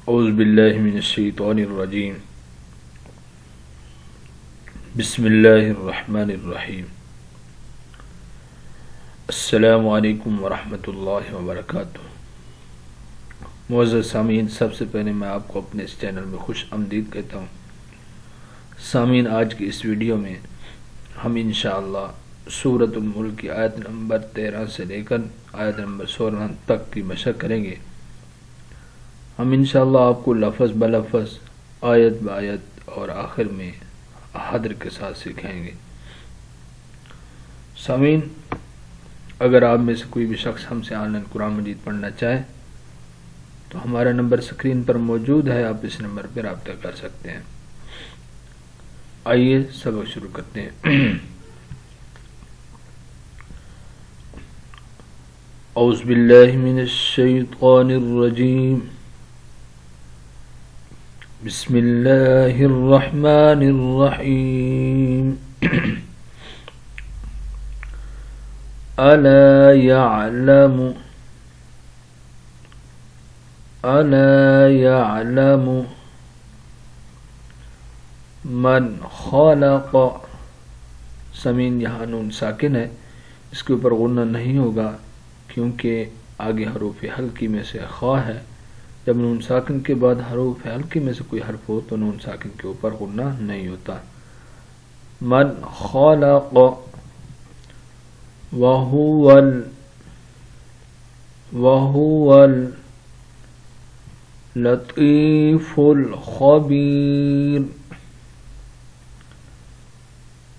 औज़ु बिल्लाहि मिनश्शैतानिर रजीम। बिस्मिल्लाहिर रहमानिर रहीम। अस्सलामु अलैकुम वरहमतुल्लाहि वबरकातुहू। मुअज़्ज़ज़ सामीन, सबसे पहले मैं आपको अपने इस चैनल में खुश आमदीद कहता हूँ। सामीन, आज की इस वीडियो में हम इंशाअल्लाह सूरतुल मुल्क की आयत नंबर 13 से लेकर आयत नंबर 16 तक की मशक़ करेंगे। हम इंशाअल्लाह आपको लफ्ज़ ब लफ्ज़, आयत ब आयत और आखिर में हदर के साथ सिखाएंगे। सामीन, अगर आप में से कोई भी शख्स हमसे ऑनलाइन कुरान मजीद पढ़ना चाहे तो हमारा नंबर स्क्रीन पर मौजूद है, आप इस नंबर पर रब्ता कर सकते हैं। आइए सबक शुरू करते हैं। औज़ु बिल्लाहि मिनश शैतानिर रजीम। बिस्मिल्लाहिर रहमानिर रहीम। अला यअलमु मन खलक़। समीन, यहाँ नून साकिन है, इसके ऊपर गुन्ना नहीं होगा क्योंकि आगे हरूफ हल्की में से खा है। जब नून साकिन के बाद हरूफ हल्की में से कोई हर्फ हो तो नून साकिन के ऊपर गुन्ना नहीं होता। मन खलक़ वहुवल लतीफुल खबीर।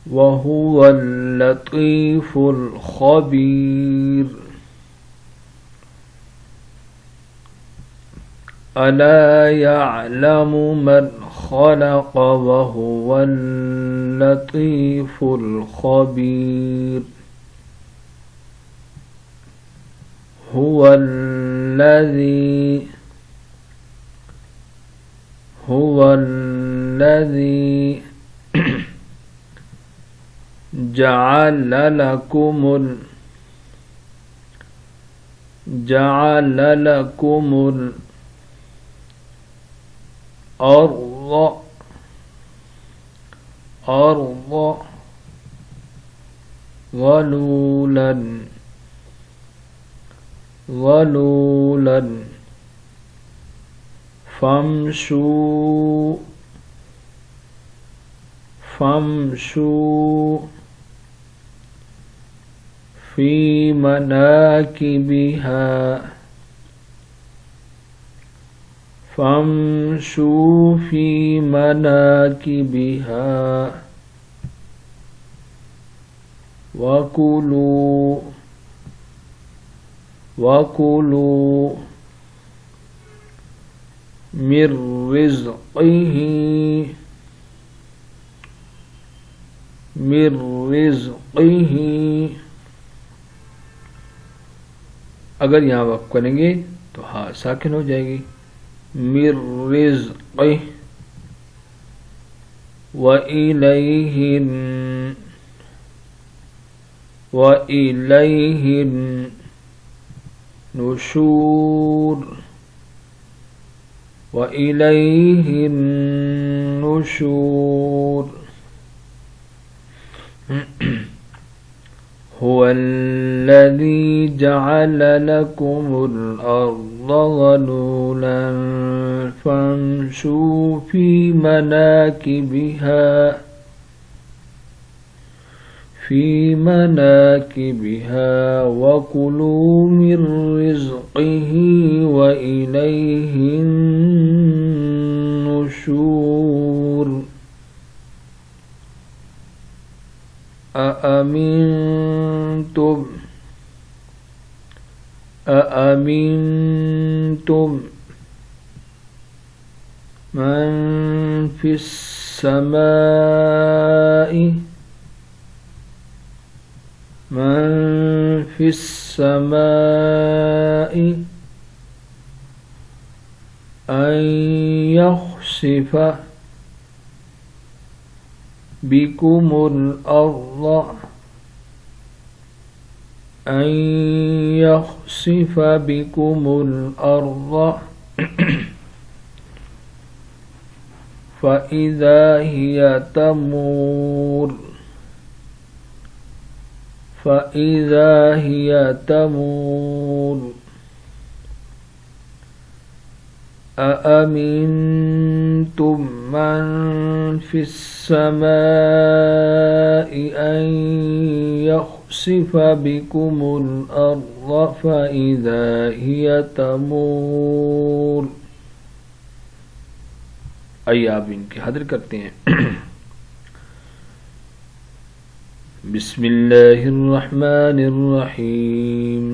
वहुवल लतीफुल खबीर। अला यअलमु मन खलक़ वहुवल लतीफुल खबीर। हुवल्लज़ी जअल लकुमुल अर्ज़ ज़लूलन फम्शू फी मनाकिबिहा वकुलू मिर रिज़्क़िही। अगर यहाँ वक़्फ़ करेंगे तो हाँ साकिन हो जाएगी। मिर रिज़्क़िही व इलैहिन नुशूर। हुवल्लज़ी जअल लकुमुल अर्ज़ ज़लूलन फम्शू फी मनाकिबिहा वकुलू मिर रिज़्क़िही व इलैहिन नुशूर। अअमिनतुम मन फिस समाई अन यख़सिफ़ बिकुमुल अर्ज़ अन यख़सिफ़ बिकुमुल अर्ज़ فإذا هي تمور فإذا هي تمور أأمنتم من في السماء أن يخسف بكم الأرض فإذا هي تمور। आइए आप इनके हाजिर करते हैं। बिस्मिल्लाहिर्रहमानिर्रहीम।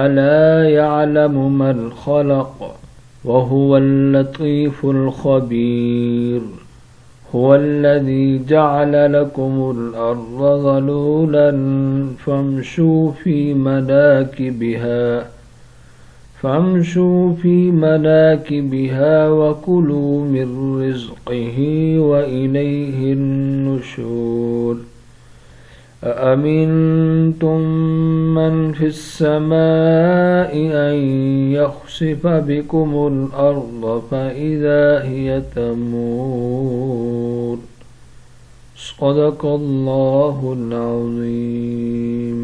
अला यअलमु मन खलक़ वहुवल लतीफुल खबीर। हुवल्लज़ी जअल लकुमुल अर्ज़ ज़लूलन फम्शू फी मनाकिबिहा वकुलू मिर रिज़्क़िही व इलैहिन नुशूर। अअमिनतुम मन फिस समाइ अन यख़सिफ़ बिकुमुल अर्ज़ फ़इज़ा हिय तमूर। सदक़ल्लाहुल अज़ीम।